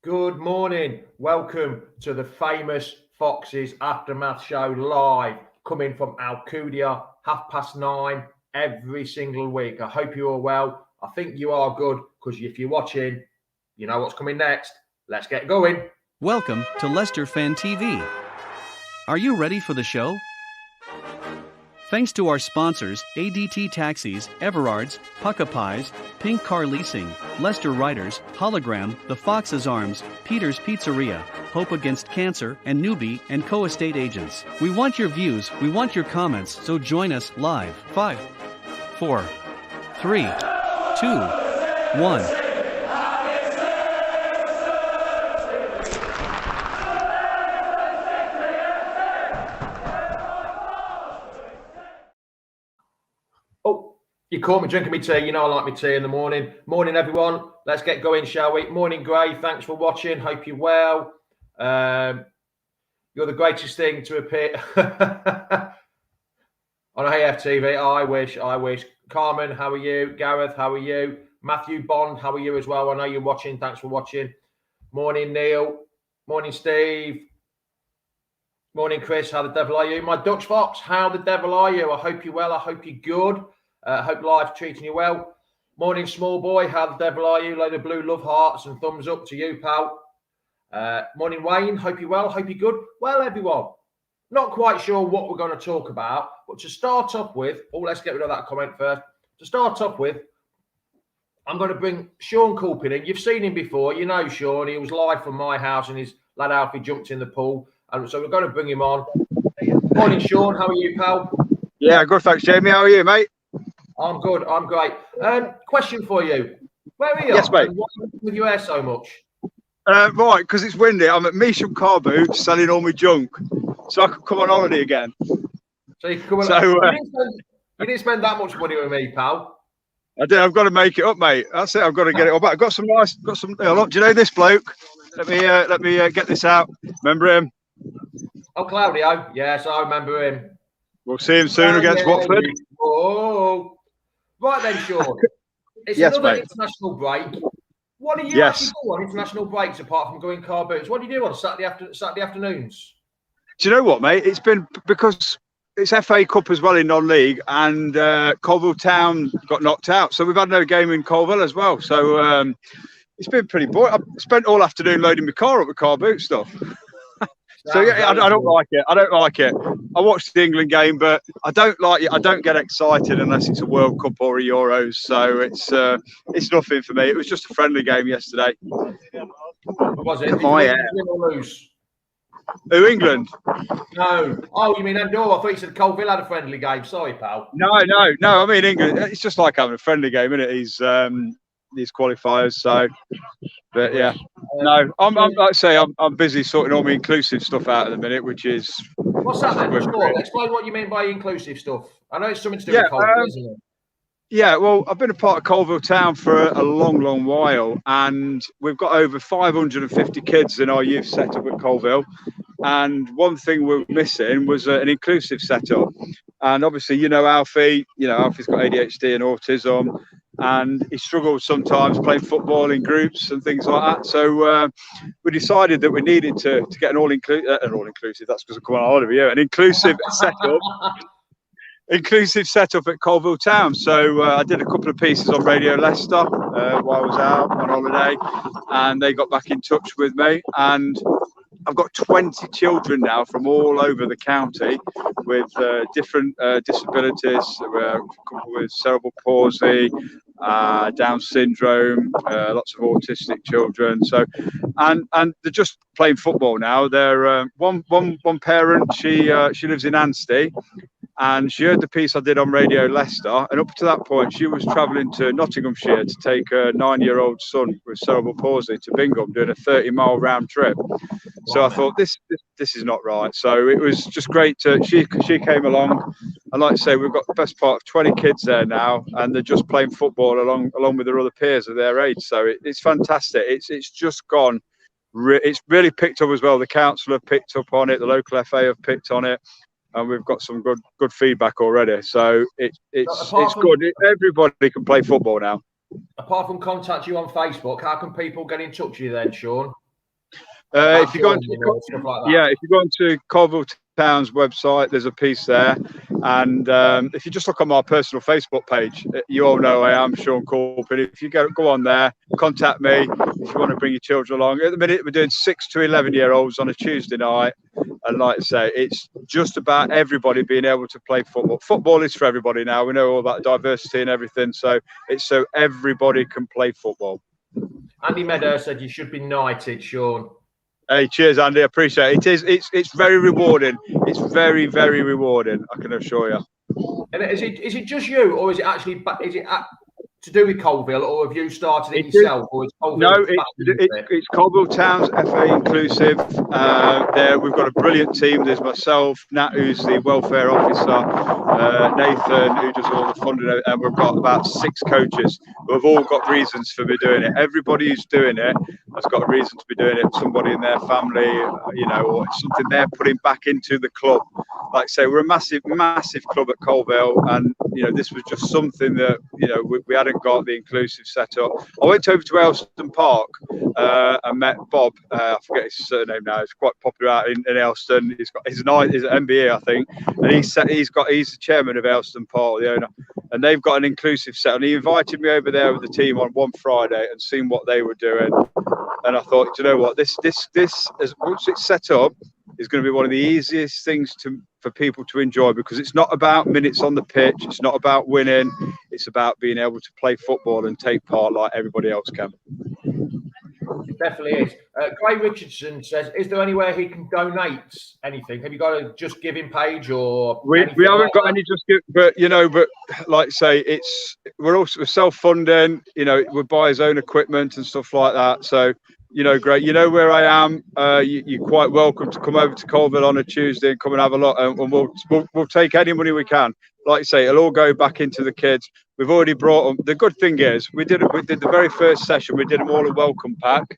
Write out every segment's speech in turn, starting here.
Good morning. Welcome to the famous Foxes Aftermath Show live, coming from Alcudia, 9:30 every single week. I hope you're all well. I think you are good, because if you're watching, you know what's coming next. Let's get going. Welcome to Leicester Fan TV. Are you ready for the show? Thanks to our sponsors, ADT Taxis, Everard's, Pucka Pies, Pink Car Leasing, Leicester Riders, Hologram, The Fox's Arms, Peter's Pizzeria, Hope Against Cancer, and Newbie and Co-Estate Agents. We want your views, we want your comments, so join us live. 5, 4, 3, 2, 1. Oh, you caught me drinking my tea. You know I like my tea in the morning. Morning, everyone. Let's get going, shall we? Morning, Gray. Thanks for watching. Hope you're well. You're the greatest thing to appear on AFTV. I wish. Carmen, how are you? Gareth, how are you? Matthew Bond, how are you as well? I know you're watching. Thanks for watching. Morning, Neil. Morning, Steve. Morning, Chris. How the devil are you? My Dutch Fox, how the devil are you? I hope you're well. I hope you're good. I hope life's treating you well. Morning, small boy. How the devil are you? Load of blue love hearts and thumbs up to you, pal. Morning, Wayne. Hope you're well. Hope you're good. Well, everyone, not quite sure what we're going to talk about, but to start off with, let's get rid of that comment first. To start off with, I'm going to bring Sean Coulpin in. You've seen him before. You know Sean. He was live from my house and his lad Alfie jumped in the pool. And so we're going to bring him on. Morning, Sean. How are you, pal? Yeah, good. Thanks, Jamie. How are you, mate? I'm good. I'm great. Question for you. Where are you? Yes, mate. And why are you with your hair so much? Right, because it's windy. I'm at Measham Car Boots selling all my junk, so I could come on holiday again. So you can come on. So, you didn't spend that much money with me, pal. I did. I've got to make it up, mate. That's it. I've got to get it all back. I've got some nice. Do you know this bloke? Let me get this out. Remember him? Oh, Claudio. Yes, I remember him. We'll see him soon against Watford. Oh, right then, Sean. It's yes, another mate. international break. What do you actually do on international breaks apart from going car boots? What do you do on Saturday afternoons? Do you know what, mate? It's been because it's FA Cup as well in non-league, and Colville Town got knocked out, so we've had no game in Colville as well. So it's been pretty boring. I've spent all afternoon loading my car up with car boot stuff. So yeah, I don't like it. I watched the England game, but I don't like it. I don't get excited unless it's a World Cup or a Euros. So it's nothing for me. It was just a friendly game yesterday. Was it? My Did you win or lose? Who, England? No. Oh, you mean Andorra? I thought you said Colville had a friendly game. Sorry, pal. No. I mean England. It's just like having a friendly game, isn't it? These qualifiers. So, but yeah, no. I'm like I say, I'm busy sorting all my inclusive stuff out at the minute, which is. What's that then? Sure. Explain what you mean by inclusive stuff. I know it's something to do with Colville, isn't it? Yeah, well, I've been a part of Colville Town for a long while, and we've got over 550 kids in our youth setup at Colville. And one thing we're missing was an inclusive setup. And obviously, Alfie. Alfie's got ADHD and autism, and he struggles sometimes playing football in groups and things like that. So we decided that we needed to get an all-inclusive. That's because I come on holiday with you. An inclusive setup. Inclusive setup at Colville Town. So I did a couple of pieces on Radio Leicester while I was out on holiday, and they got back in touch with me. And I've got 20 children now from all over the county with different disabilities, with cerebral palsy, Down syndrome, lots of autistic children. So, and they're just playing football now. They're one parent. She lives in Anstey. And she heard the piece I did on Radio Leicester, and up to that point, she was travelling to Nottinghamshire to take her 9-year-old son with cerebral palsy to Bingham, doing a 30-mile round trip. So I thought this is not right. So it was just great to she came along, and like I say, we've got the best part of 20 kids there now, and they're just playing football along with their other peers of their age. So it's fantastic. It's just gone. It's really picked up as well. The council have picked up on it. The local FA have picked on it. And we've got some good feedback already. So it's good. Everybody can play football now. Apart from contact you on Facebook, how can people get in touch with you then, Sean? If you go into stuff like that. Yeah, if you go onto Colville Town's website, there's a piece there, and if you just look on my personal Facebook page, you all know I am Sean Coulpin. If you go on there, contact me if you want to bring your children along. At the minute, we're doing 6 to 11-year-olds on a Tuesday night, and like I say, it's just about everybody being able to play football. Football is for everybody now. We know all that diversity and everything, so it's so everybody can play football. Andy Meadow said you should be knighted, Sean. Hey, cheers, Andy. I appreciate it. It's very rewarding. It's very, very rewarding, I can assure you. And is it just you, or is it actually to do with Colville, or have you started it yourself? Or is Colville it's Colville Town's FA inclusive. There we've got a brilliant team. There's myself, Nat, who's the welfare officer, Nathan, who does all the funding, and we've got about 6 coaches who have all got reasons for me doing it. Everybody who's doing it has got a reason to be doing it. Somebody in their family, or it's something they're putting back into the club. Like I say, we're a massive, massive club at Colville, and this was just something that we hadn't got the inclusive setup. I went over to Elston Park and met Bob. I forget his surname now. He's quite popular out in Elston. He's an MBA, I think, and he's the chairman of Elston Park, the owner, and they've got an inclusive set. And he invited me over there with the team on one Friday and seen what they were doing. And I thought, you know what, this once it's set up, is going to be one of the easiest things for people to enjoy, because it's not about minutes on the pitch, it's not about winning, it's about being able to play football and take part like everybody else can. It definitely is. Clay Richardson says, is there anywhere he can donate anything? Have you got a Just Giving page or? We haven't got any Just Giving, but like I say, we're self-funding. We buy his own equipment and stuff like that. So great. You know where I am. You're quite welcome to come over to Colville on a Tuesday and come and have a look. And we'll take any money we can. Like I say, it'll all go back into the kids. We've already brought them. The good thing is, we did the very first session. We did them all a welcome pack,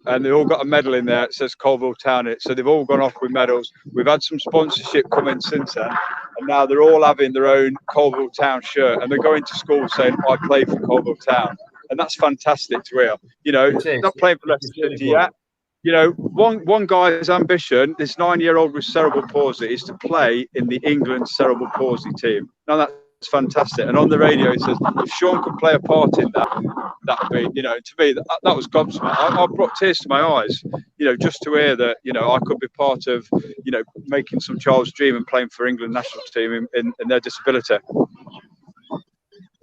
and they all got a medal in there. It says Colville Town in it, so they've all gone off with medals. We've had some sponsorship come in since then, and now they're all having their own Colville Town shirt, and they're going to school saying, "I play for Colville Town." And that's fantastic to hear. Not playing for Leicester City yet. One guy's ambition, this 9-year-old with cerebral palsy, is to play in the England cerebral palsy team. Now that's fantastic. And on the radio, he says, if Sean could play a part in that would be, to me, that was gobsmacked. I brought tears to my eyes, just to hear that, I could be part of, making some child's dream and playing for England national team in their disability.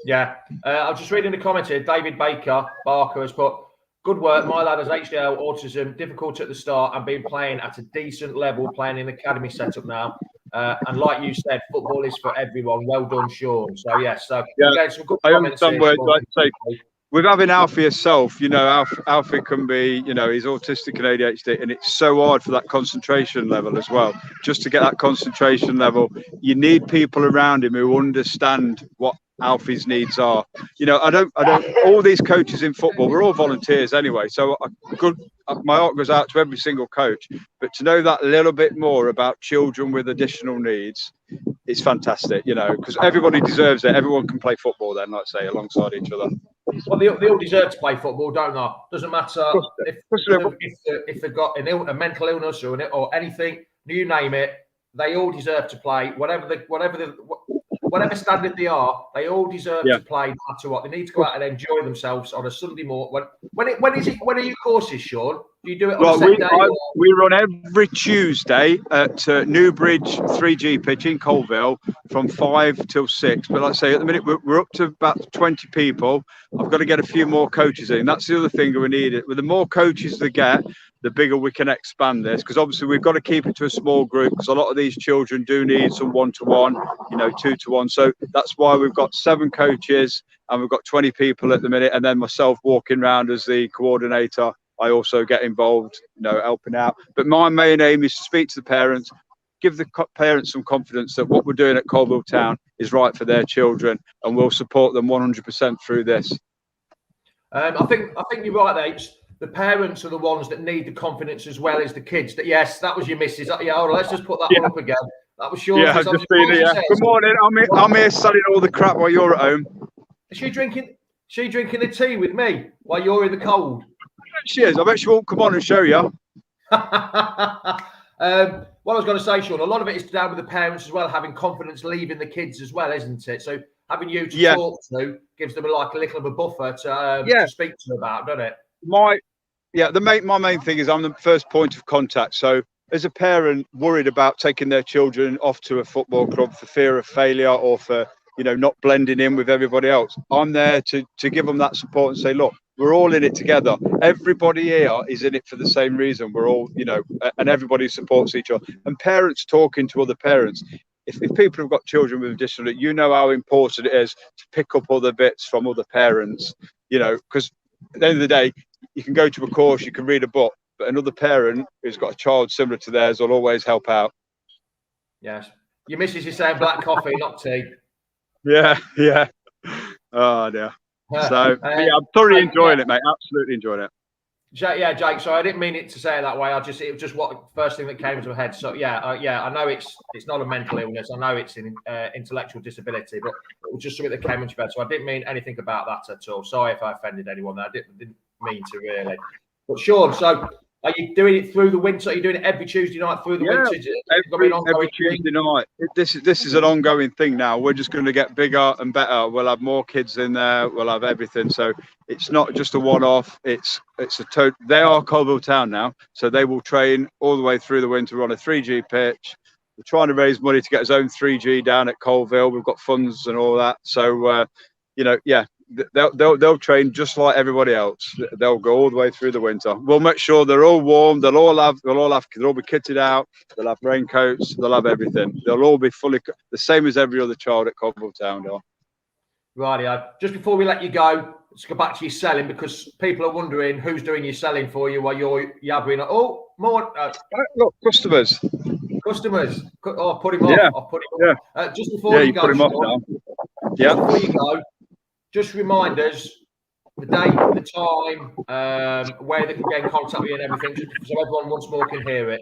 Yeah, I was just reading the comments here. David Barker has put, good work. My lad has HDL, autism, difficult at the start, and been playing at a decent level, playing in the academy setup now. And like you said, football is for everyone. Well done, Sean. So, yes. So, yeah, some good comments here, like say, with having Alfie yourself, Alfie can be, he's autistic and ADHD, and it's so hard for that concentration level as well. Just to get that concentration level, you need people around him who understand what Alfie's needs are. I don't all these coaches in football, we're all volunteers anyway, so my heart goes out to every single coach, but to know that little bit more about children with additional needs, it's fantastic, because everybody deserves it. Everyone can play football then, like I say, alongside each other. Well, they all deserve to play football, don't they? Doesn't matter if they've got a mental illness or anything, you name it, they all deserve to play. Whatever standard they are, they all deserve to play, no matter what. They need to go out and enjoy themselves on a Sunday morning. When are your courses, Sean? Do you do it on a set day? We run every Tuesday at Newbridge 3G pitch in Colville from 5 till 6. But like I say, at the minute we're up to about 20 people. I've got to get a few more coaches in. That's the other thing we need. With the more coaches they get, the bigger we can expand this, because obviously we've got to keep it to a small group, because a lot of these children do need some one-to-one, 2-to-1. So that's why we've got 7 coaches and we've got 20 people at the minute, and then myself walking around as the coordinator. I also get involved, helping out. But my main aim is to speak to the parents, give the parents some confidence that what we're doing at Colville Town is right for their children, and we'll support them 100% through this. I think you're right there. The parents are the ones that need the confidence as well as the kids. Yes, that was your missus. Let's just put that one up again. That was yours. Yeah, I've just been here. Good morning. I'm here selling all the crap while you're at home. Is she drinking the tea with me while you're in the cold? She is. I bet she won't come on and show you. What I was going to say, Sean, a lot of it is down with the parents as well, having confidence leaving the kids as well, isn't it? So having you to talk to gives them like a little of a buffer to speak to them about, doesn't it? My main thing is I'm the first point of contact. So as a parent worried about taking their children off to a football club for fear of failure or for, not blending in with everybody else, I'm there to give them that support and say, look, we're all in it together. Everybody here is in it for the same reason. We're all, and everybody supports each other. And parents talking to other parents. If people have got children with additional, you know how important it is to pick up other bits from other parents, because at the end of the day, you can go to a course, you can read a book, but another parent who's got a child similar to theirs will always help out. Yes. Your missus is saying black coffee, not tea. Yeah. Oh, dear. So, I'm thoroughly enjoying it, mate. Absolutely enjoying it. Jake. Sorry, I didn't mean it to say it that way. It was just what first thing that came to my head. So I know it's not a mental illness. I know it's an intellectual disability, but it was just something that came into my head. So I didn't mean anything about that at all. Sorry if I offended anyone. I didn't mean to really. But Sean, so are you doing it through the winter? Are you doing it every Tuesday night through the winter? Every Tuesday night. This is an ongoing thing now. We're just going to get bigger and better. We'll have more kids in there. We'll have everything. So it's not just a one-off. It's a total. They are Colville Town now, so they will train all the way through the winter on a 3G pitch. We're trying to raise money to get his own 3G down at Colville. We've got funds and all that. So they'll train just like everybody else. They'll go all the way through the winter. We'll make sure they're all warm. They'll all be kitted out. They'll have raincoats. They'll have everything. They'll all be fully the same as every other child at Colville Town. Right. Just before we let you go, let's go back to your selling, because people are wondering who's doing your selling for you while you're yabbering. Oh, more look, customers. Oh, put him off. I'll put him off. Just before you go, put him off now. Yeah. Before you go, just remind us the date, the time, where they can get in contact with you and everything, just so everyone once more can hear it.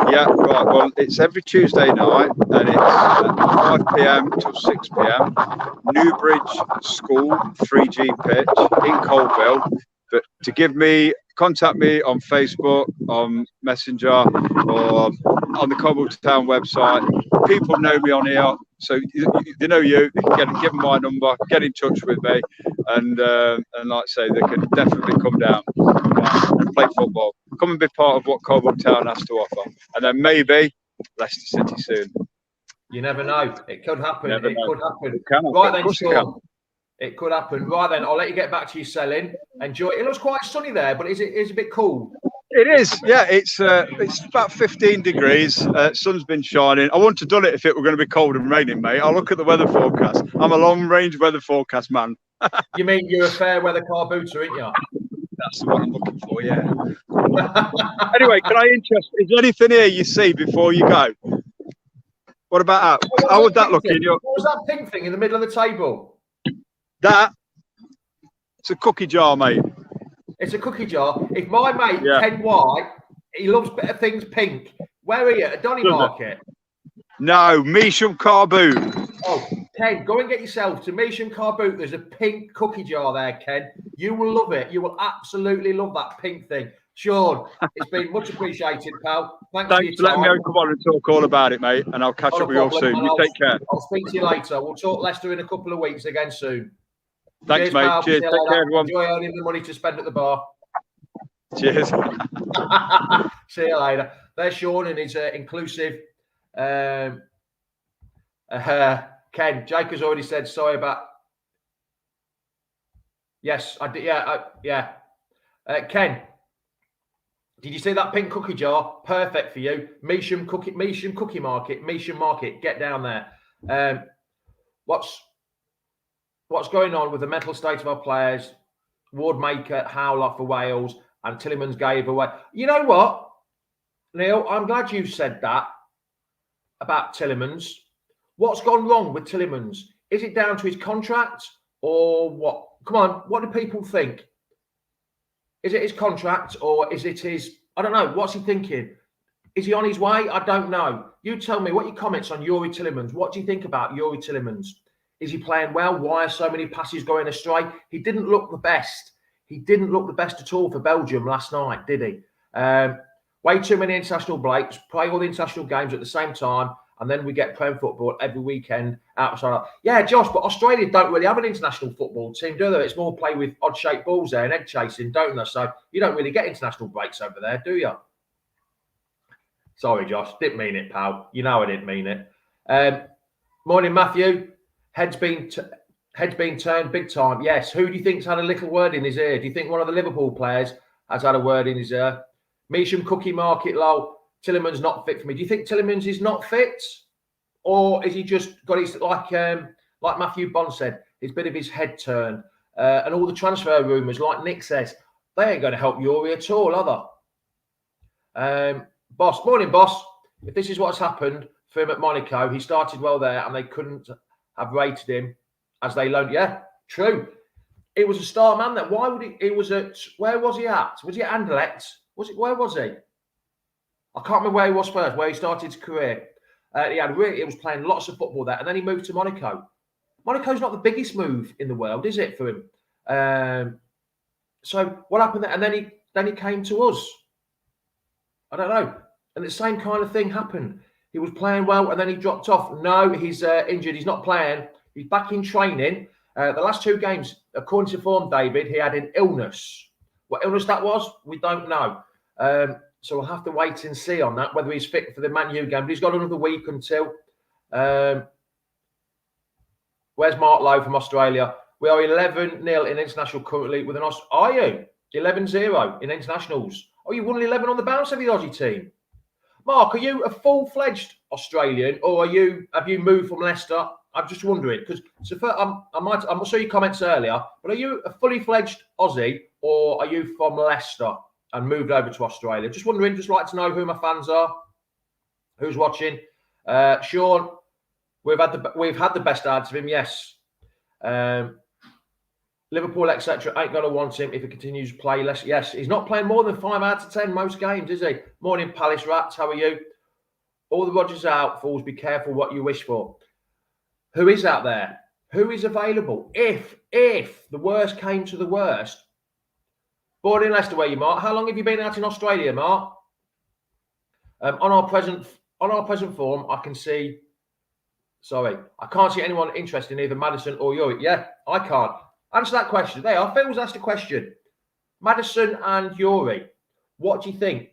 Yeah, right. Well, it's every Tuesday night, and it's 5 p.m. till 6 p.m. Newbridge School 3G pitch in Colville. But contact me on Facebook, on Messenger, or on the Colville Town website. People know me on here, so they know you. They can give them my number, get in touch with me, and like I say, they can definitely come down and play football. Come and be part of what Colville Town has to offer, and then maybe Leicester City soon. You never know. It could happen. It could happen. It can. Right then, Sean. It could happen. Right then, I'll let you get back to your selling. Enjoy. It looks quite sunny there, but it's a bit cool. It is. Yeah, it's about 15 degrees. Sun's been shining. I wouldn't have done it if it were going to be cold and raining, mate. I'll look at the weather forecast. I'm a long-range weather forecast man. You mean you're a fair weather car booter, ain't you? That's what I'm looking for, yeah. Anyway, is there anything here you see before you go? What about that? How would that look in your... What was that pink thing in the middle of the table? It's a cookie jar, mate. It's a cookie jar. If my mate, Ken White, he loves better things pink. Where are you? At Donny Market? No, Measham Car Boot. Oh, Ken, go and get yourself to Measham Car Boot. There's a pink cookie jar there, Ken. You will love it. You will absolutely love that pink thing. Sean, it's been much appreciated, pal. Thanks for letting me come on and talk all about it, mate. And I'll catch up with you all soon. You take care. I'll speak to you later. We'll talk Leicester in a couple of weeks again soon. Thanks, cheers, mate. Pal. Cheers. Take care, everyone. Enjoy earning the money to spend at the bar. Cheers. See you later. There's Sean and his inclusive. Ken, Jake has already said sorry about. Yes, I did. Yeah. Ken, did you see that pink cookie jar? Perfect for you. Measham Cookie Market. Measham Market. Get down there. What's going on with the mental state of our players? Wardmaker, Howler for Wales, and Tillemans gave away. You know what, Neil? I'm glad you said that about Tillemans. What's gone wrong with Tillemans? Is it down to his contract or what? Come on, what do people think? Is it his contract or is it his... I don't know. What's he thinking? Is he on his way? I don't know. You tell me. What are your comments on Youri Tillemans? What do you think about Youri Tillemans? Is he playing well? Why are so many passes going astray? He didn't look the best. He didn't look the best at all for Belgium last night, did he? What Way too many international breaks, play all the international games at the same time, and then we get Prem football every weekend outside. Yeah, Josh, but Australia don't really have an international football team, do they? It's more play with odd-shaped balls there and egg chasing, don't they? So you don't really get international breaks over there, do you? Sorry, Josh. Didn't mean it, pal. You know I didn't mean it. Morning, Matthew. Head's been turned big time. Yes. Who do you think's had a little word in his ear? Do you think one of the Liverpool players has had a word in his ear? Measham Cookie Market, lol. Tillerman's not fit for me. Do you think Tillerman's is not fit? Or is he just got his, like Matthew Bond said, his bit of his head turned? And all the transfer rumours, like Nick says, they ain't going to help Yuri at all, are they? Boss, morning, boss. If this is what's happened for him at Monaco, he started well there and they couldn't have rated him as they loaned. Yeah, true. It was a star man that. Why would he? It was at, where was he at? Was he at Anderlecht? Where was he? I can't remember where he was first, where he started his career. He was playing lots of football there, and then he moved to Monaco. Monaco's not the biggest move in the world, is it, for him? So what happened there? And then he came to us. I don't know. And the same kind of thing happened. He was playing well, and then he dropped off. No, he's injured. He's not playing. He's back in training. The last 2 games, according to form, David, he had an illness. What illness that was, we don't know. So we'll have to wait and see on that, whether he's fit for the Man U game. But he's got another week until. Where's Mark Lowe from Australia? We are 11-0 in international currently with an Are you? 11-0 in internationals. Oh, you won 11 on the bounce of the Aussie team. Mark, are you a full-fledged Australian, or have you moved from Leicester? I'm just wondering, because I saw your comments earlier, but are you a fully fledged Aussie, or are you from Leicester and moved over to Australia? Just wondering, just like to know who my fans are, who's watching. Sean, we've had the best ads of him, yes. Liverpool, etc., ain't going to want him if he continues to play less. Yes, he's not playing more than 5 out of 10 most games, is he? Morning, Palace Rats. How are you? All the Rodgers out, fools. Be careful what you wish for. Who is out there? Who is available? If the worst came to the worst. Born in Leicester, where you, Mark? How long have you been out in Australia, Mark? On our present form, I can see. Sorry, I can't see anyone interested in either Maddison or Yuri. Yeah, I can't. Answer that question. There are. Phil's asked a question. Maddison and Yuri, what do you think?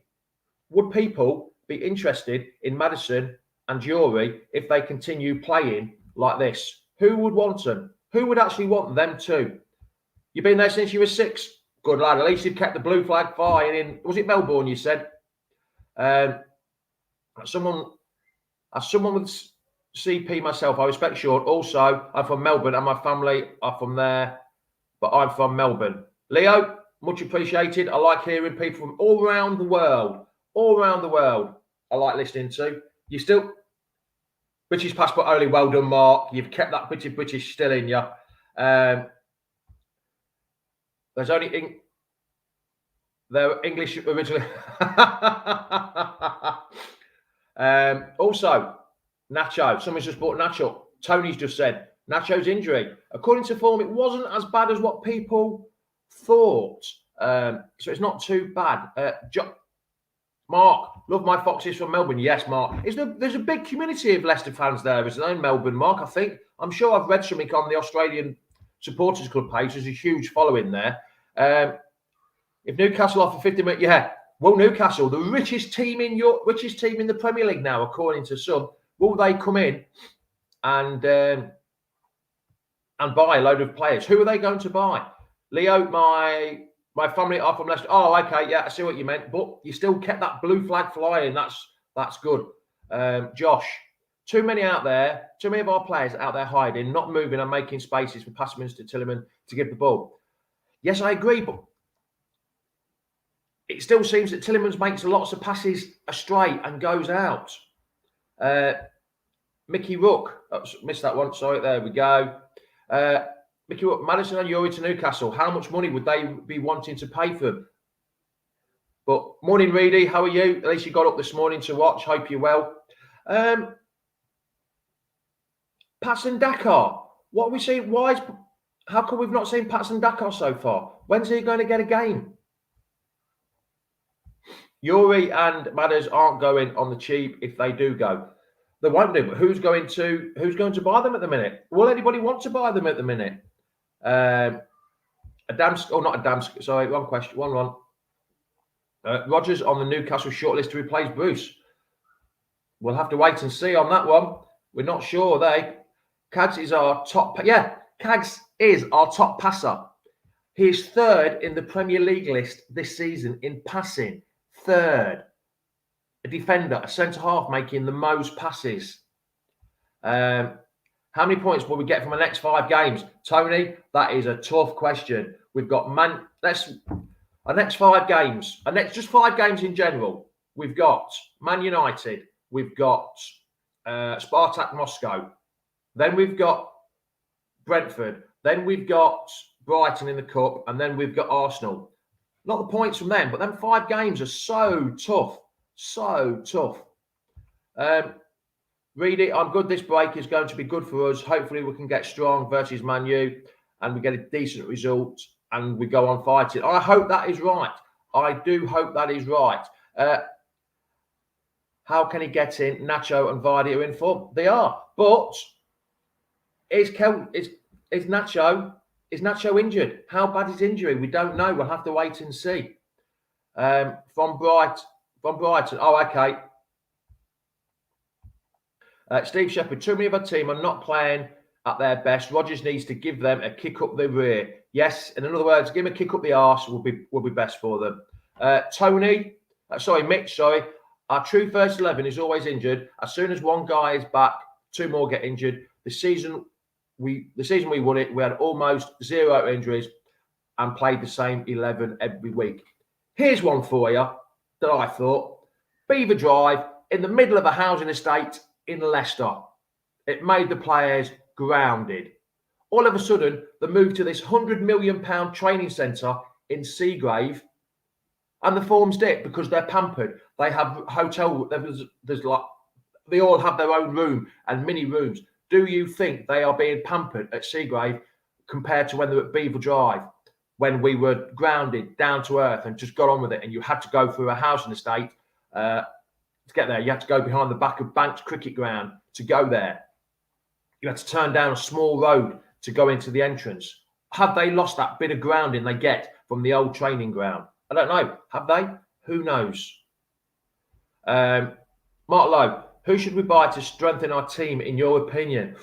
Would people be interested in Maddison and Yuri if they continue playing like this? Who would want them? Who would actually want them too? You've been there since you were 6. Good lad. At least you've kept the blue flag flying in. Was it Melbourne, you said? As someone with CP myself, I respect Sean. Also, I'm from Melbourne and my family are from there, but I'm from Melbourne. Leo, much appreciated. I like hearing people from all around the world. All around the world. I like listening to. You still... British passport only. Well done, Mark. You've kept that British still in you. There's only... They're English originally. Also, Nacho. Someone's just bought Nacho. Tony's just said, Nacho's injury. According to form, it wasn't as bad as what people thought. So it's not too bad. Mark, love my Foxes from Melbourne. Yes, Mark. There's a big community of Leicester fans there, isn't there, in Melbourne, Mark, I think. I'm sure I've read something on the Australian Supporters Club page. There's a huge following there. If Newcastle offer 50 million, yeah. Will Newcastle, the richest team in the Premier League now, according to some, will they come in and buy a load of players? Who are they going to buy? Leo, my family are from Leicester. Oh, okay, yeah, I see what you meant. But you still kept that blue flag flying. That's good. Josh, too many of our players out there hiding, not moving and making spaces for passments to Tillerman to give the ball. Yes, I agree, but it still seems that Tillerman makes lots of passes astray and goes out. Mickey Rook, missed that one. Sorry, there we go. Mickey Rook, Maddison and Yuri to Newcastle. How much money would they be wanting to pay for them? But morning, Reedy. How are you? At least you got up this morning to watch. Hope you're well. Patson Dakar. What are we seeing? How come we've not seen Patson Dakar so far? When's he going to get a game? Yuri and Madders aren't going on the cheap if they do go. They won't do, but who's going to buy them at the minute? Will anybody want to buy them at the minute? Sorry, one question. Rodgers on the Newcastle shortlist to replace Bruce. We'll have to wait and see on that one. We're not sure. Cags is our top. Yeah, Cags is our top passer. He is third in the Premier League list this season in passing. Third. A defender, a centre half making the most passes. How many points will we get from the next 5 games? Tony, that is a tough question. We've got our next 5 games, just 5 games in general. We've got Man United, we've got Spartak Moscow, then we've got Brentford, then we've got Brighton in the Cup, and then we've got Arsenal. Not the points from them, but them 5 games are so tough. So tough. Reedy, I'm good. This break is going to be good for us. Hopefully, we can get strong versus Man U and we get a decent result and we go on fighting. I hope that is right. I do hope that is right. How can he get in? Nacho and Vardy are in form. They are. But is Nacho injured? How bad is injury? We don't know. We'll have to wait and see. From Brighton. Oh, okay. Steve Shepherd, too many of our team are not playing at their best. Rodgers needs to give them a kick up the rear. Yes, in other words, give them a kick up the arse will be best for them. Mitch, our true first 11 is always injured. As soon as one guy is back, 2 more get injured. The season we won it, we had almost 0 injuries and played the same 11 every week. Here's one for you that I thought. Beaver Drive, in the middle of a housing estate in Leicester. It made the players grounded. All of a sudden, they moved to this £100 million training centre in Seagrave, and the forms dip because they're pampered. They have hotel. They all have their own room and mini rooms. Do you think they are being pampered at Seagrave compared to when they were at Beaver Drive, when we were grounded, down to earth, and just got on with it? And you had to go through a housing estate to get there. You had to go behind the back of Banks Cricket Ground to go there. You had to turn down a small road to go into the entrance. Have they lost that bit of grounding they get from the old training ground? I don't know. Have they? Who knows? Mark Lowe, who should we buy to strengthen our team, in your opinion?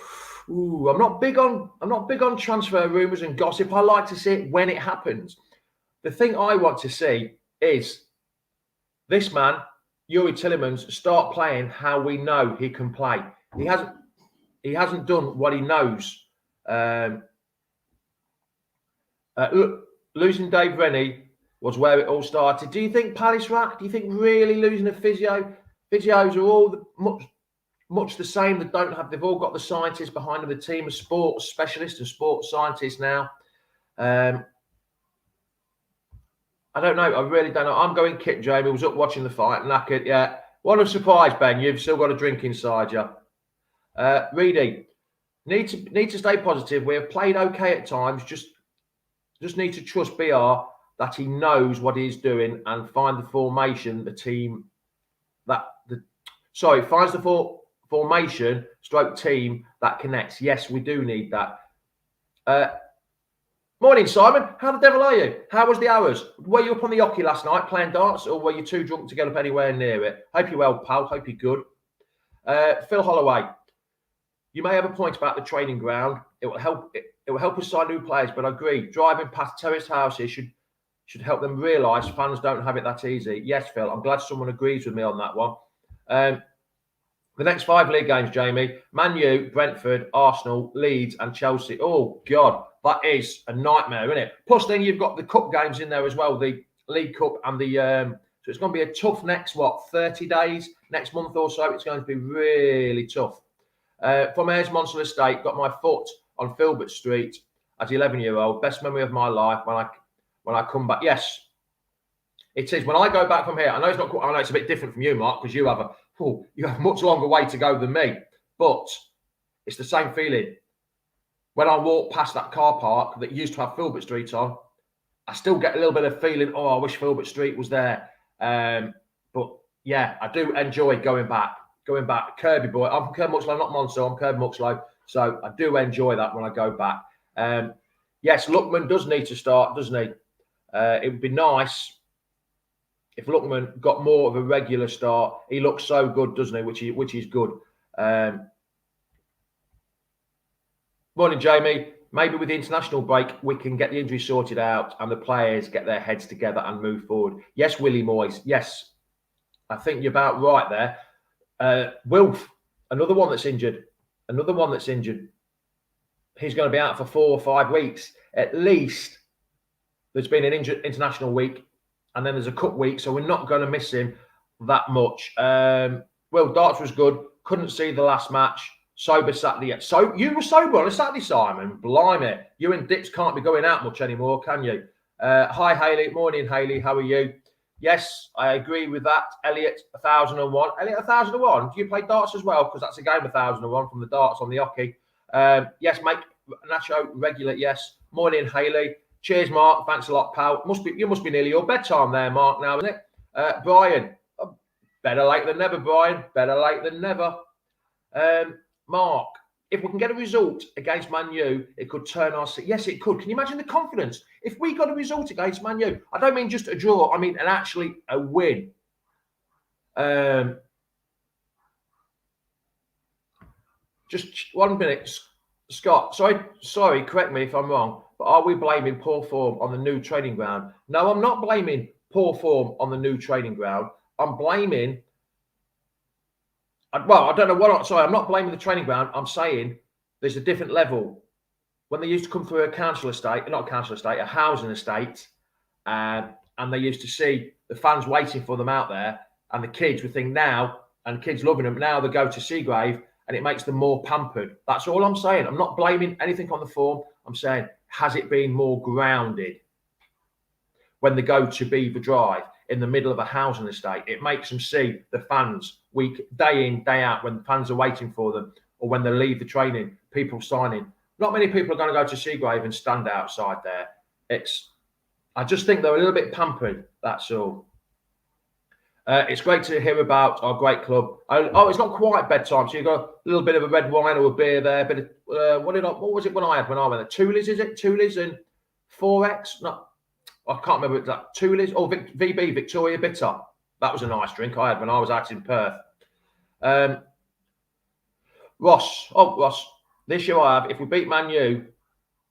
Ooh, I'm not big on transfer rumours and gossip. I like to see it when it happens. The thing I want to see is this man, Yuri Tillemans, start playing how we know he can play. He hasn't done what he knows. Losing Dave Rennie was where it all started. Do you think Palace Rack? Do you think really losing a physio? Physios are all much the same. They've all got the scientists behind them, the team of sports specialists and sports scientists now. I don't know. I really don't know. I'm going Kit Jamie. Was up watching the fight. Knackered. Yeah. What a surprise, Ben. You've still got a drink inside you. Reedy, need to stay positive. We have played okay at times. Just need to trust BR that he knows what he's doing and find the formation, the team finds the formation stroke team that connects. Yes, we do need that. Morning, Simon. How the devil are you? How was the hours? Were you up on the hockey last night playing darts, or were you too drunk to get up anywhere near it? Hope you're well, pal. Hope you're good. Phil Holloway, you may have a point about the training ground. It will help us sign new players, but I agree. Driving past terraced houses should help them realise fans don't have it that easy. Yes, Phil. I'm glad someone agrees with me on that one. The next 5 league games, Jamie: Man U, Brentford, Arsenal, Leeds, and Chelsea. Oh God, that is a nightmare, isn't it? Plus, then you've got the cup games in there as well, the League Cup and the. So it's going to be a tough next 30 days, next month or so. It's going to be really tough. From Ayers Monsell Estate, got my foot on Filbert Street as 11-year-old. Best memory of my life when I come back. Yes, it is. When I go back from here, I know it's a bit different from you, Mark, because you have a much longer way to go than me. But it's the same feeling. When I walk past that car park that used to have Filbert Street on, I still get a little bit of feeling, I wish Filbert Street was there. yeah, I do enjoy going back. Kirby boy. I'm from Kirby Muxlow, not Monso. I'm Kirby Muxlow. So I do enjoy that when I go back. Yes, Lookman does need to start, doesn't he? It would be nice if Lookman got more of a regular start. He looks so good, doesn't he? Which is good. Morning, Jamie. Maybe with the international break, we can get the injury sorted out and the players get their heads together and move forward. Yes, Willie Moyes. Yes, I think you're about right there. Wilf, another one that's injured. He's going to be out for 4 or 5 weeks. At least there's been an international week and then there's a cup week, so we're not going to miss him that much. Well, darts was good. Couldn't see the last match. Sober Saturday. So you were sober on a Saturday, Simon. Blimey. You and Dips can't be going out much anymore, can you? Hi, Hayley. Morning, Hayley. How are you? Yes, I agree with that. Elliot, 1001. Elliot, 1001. Do you play darts as well? Because that's a game 1001 from the darts on the hockey. Yes, mate. Nacho, regular. Yes. Morning, Hayley. Cheers, Mark. Thanks a lot, pal. You must be nearly your bedtime there, Mark, now, isn't it? Brian. Better late than never, Brian. Better late than never. Mark, if we can get a result against Man U, it could turn our... Yes, it could. Can you imagine the confidence? If we got a result against Man U, I don't mean just a draw, I mean actually a win. Just 1 minute. Scott, sorry, correct me if I'm wrong, but are we blaming poor form on the new training ground? No, I'm not blaming poor form on the new training ground. I'm blaming... Well, I don't know what... Sorry, I'm not blaming the training ground. I'm saying there's a different level. When they used to come through a council estate, not a council estate, a housing estate, and they used to see the fans waiting for them out there, and the kids would think now, and kids loving them, now they go to Seagrave, and it makes them more pampered. That's all I'm saying. I'm not blaming anything on the form. I'm saying, has it been more grounded? When they go to Beaver Drive in the middle of a housing estate, it makes them see the fans day in, day out, when the fans are waiting for them, or when they leave the training, people signing. Not many people are going to go to Seagrave and stand outside there. I just think they're a little bit pampered, that's all. It's great to hear about our great club. Oh, it's not quite bedtime, so you've got a little bit of a red wine or a beer there. But what was it when I went there? Tulis, is it? Tulis and 4X? No, I can't remember that. Tulis or VB, Victoria Bitter. That was a nice drink I had when I was out in Perth. Ross, this year I have, if we beat Man U,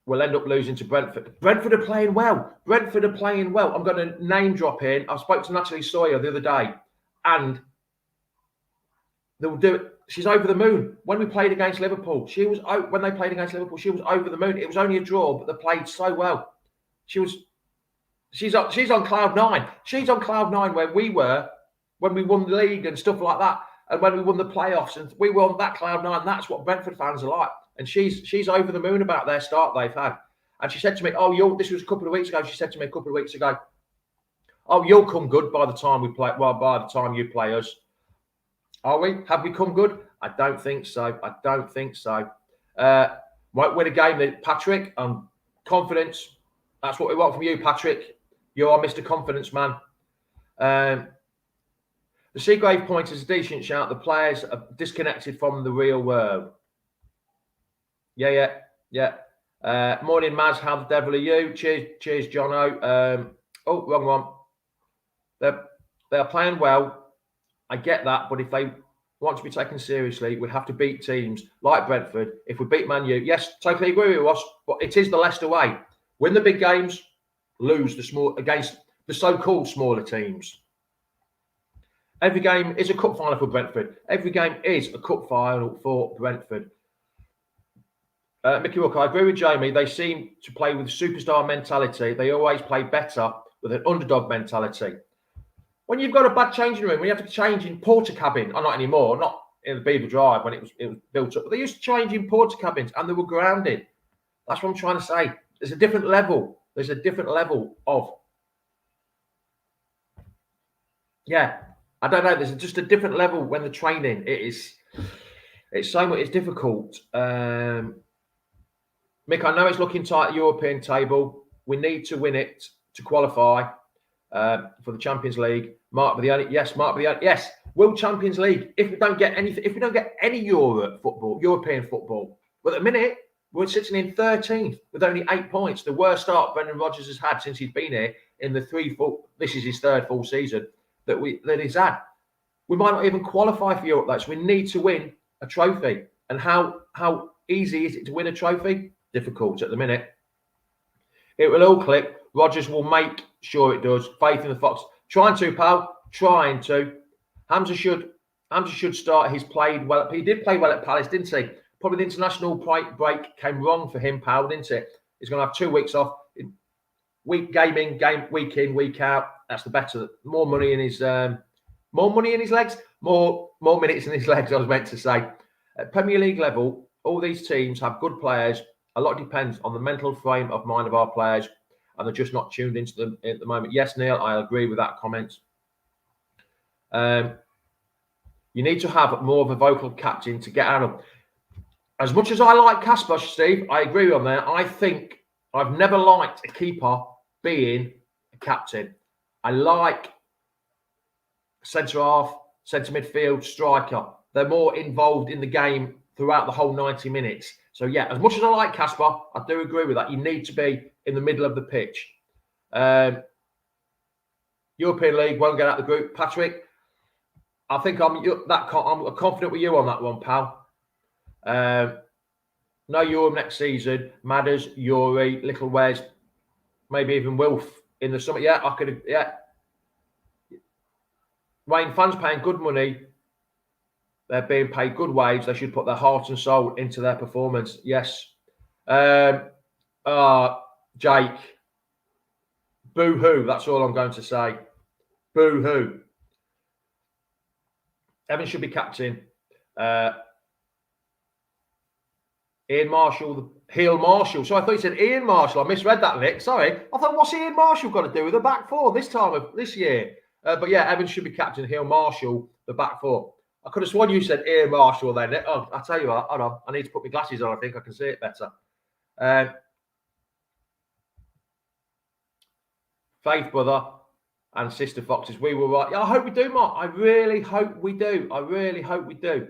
we'll end up losing to Brentford. Brentford are playing well. I'm going to name drop in. I spoke to Natalie Sawyer the other day, and they'll do it. She's over the moon. When we played against Liverpool, when they played against Liverpool, she was over the moon. It was only a draw, but they played so well. She's on cloud nine. She's on cloud nine where we were when we won the league and stuff like that, and when we won the playoffs, and we were on that cloud nine. That's what Brentford fans are like. And she's over the moon about their start they've had. And she said to me, this was a couple of weeks ago. She said to me a couple of weeks ago, you'll come good by the time we play. Well, by the time you play us. Are we? Have we come good? I don't think so. Might win a game, Patrick. Confidence. That's what we want from you, Patrick. You are Mr. Confidence, man. The Seagrave point is a decent shout. The players are disconnected from the real world. Yeah. Morning, Maz. How the devil are you? Cheers, Jono. Wrong one. They are playing well. I get that, but if they want to be taken seriously, we have to beat teams like Brentford. If we beat Man U, yes, totally agree with us. But it is the Leicester way. Win the big games, lose against the so-called smaller teams. Every game is a cup final for Brentford. Every game is a cup final for Brentford. Mickey Rook, I agree with Jamie. They seem to play with superstar mentality. They always play better with an underdog mentality. When you've got a bad changing room, when you have to change in porter cabin, not anymore, not in the Beaver Drive when it was built up, but they used to change in porter cabins and they were grounded. That's what I'm trying to say. There's a different level. Of... Yeah, I don't know. There's just a different level when the training. It's so much. It's difficult. Mick, I know it's looking tight at the European table. We need to win it to qualify. for the Champions League. Mark by the only. Yes, Mark by the only. Yes, World Champions League. If we don't get anything, if we don't get any European football, but at the minute we're sitting in 13th with only 8 points, the worst start Brendan Rodgers has had since he's been here in the this is his third full season that he's had. We might not even qualify for Europe, though. So we need to win a trophy. And how easy is it to win a trophy? Difficult at the minute. It will all click. Rodgers will make sure it does. Faith in the Fox. Trying to, pal. Trying to. Hamza should start. He's played well. He did play well at Palace, didn't he? Probably the international break came wrong for him, pal, didn't it? He's going to have 2 weeks off. Week in, week out. That's the better. More money in his legs. More minutes in his legs, I was meant to say. At Premier League level, all these teams have good players. A lot depends on the mental frame of mind of our players, and they're just not tuned into them at the moment. Yes, Neil, I agree with that comment. You need to have more of a vocal captain to get out of. As much as I like Kasper, Steve, I agree on there. I think I've never liked a keeper being a captain. I like centre half, centre midfield, striker. They're more involved in the game throughout the whole 90 minutes. So, yeah, as much as I like Kasper, I do agree with that. You need to be in the middle of the pitch. European League won't get out of the group. Patrick, I think I'm confident with you on that one, pal. No Euro next season. Madders, Yuri, Little Wes, maybe even Wilf in the summer. Yeah, I could. Yeah. Wayne, fans paying good money. They're being paid good wage. They should put their heart and soul into their performance. Yes. Jake. Boo-hoo. That's all I'm going to say. Boo-hoo. Evan should be captain. Ian Marshall, Heel Marshall. So I thought you said Ian Marshall. I misread that, Nick. Sorry. I thought, what's Ian Marshall got to do with the back four this time of this year? But yeah, Evan should be captain. Heel Marshall, the back four. I could have sworn you said Ian Marshall then. Oh, I'll tell you what. Hold on. I need to put my glasses on. I think I can see it better. Faith, brother, and Sister Foxes. We were right. Yeah, I hope we do, Mark. I really hope we do. I really hope we do.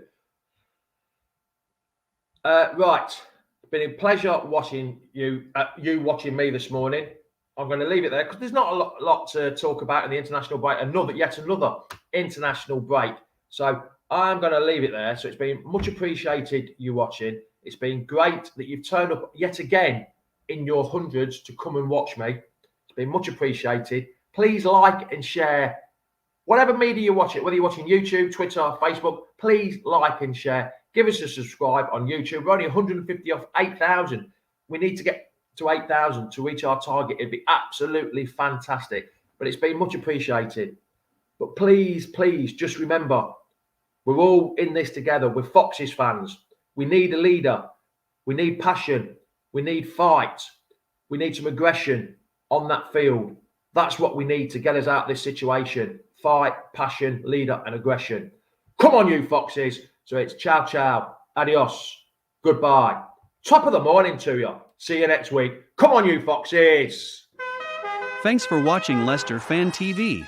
Right. It's been a pleasure watching you watching me this morning. I'm going to leave it there because there's not a lot to talk about in the international break. Yet another international break. So I'm going to leave it there. So it's been much appreciated you watching. It's been great that you've turned up yet again in your hundreds to come and watch me. It's been much appreciated. Please like and share whatever media you watch it, whether you're watching YouTube, Twitter, Facebook. Please like and share. Give us a subscribe on YouTube. We're only 150 off 8,000. We need to get to 8,000 to reach our target. It'd be absolutely fantastic. But it's been much appreciated. But please, please, just remember, we're all in this together. We're Foxes fans. We need a leader. We need passion. We need fight. We need some aggression on that field. That's what we need to get us out of this situation. Fight, passion, leader, and aggression. Come on, you Foxes. So it's ciao, ciao, adios, goodbye. Top of the morning to you. See you next week. Come on, you Foxes. Thanks for watching Leicester Fan TV.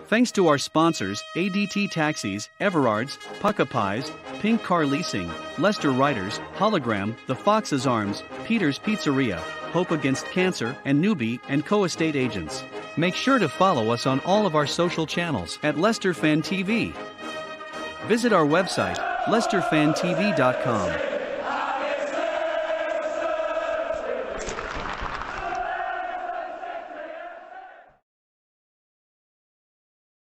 Thanks to our sponsors, ADT Taxis, Everards, Pucka Pies, Pink Car Leasing, Leicester Riders, Hologram, The Fox's Arms, Peter's Pizzeria, Hope Against Cancer, and Newbie & Co. Estate Agents. Make sure to follow us on all of our social channels at Leicester Fan TV. Visit our website, leicesterfantv.com.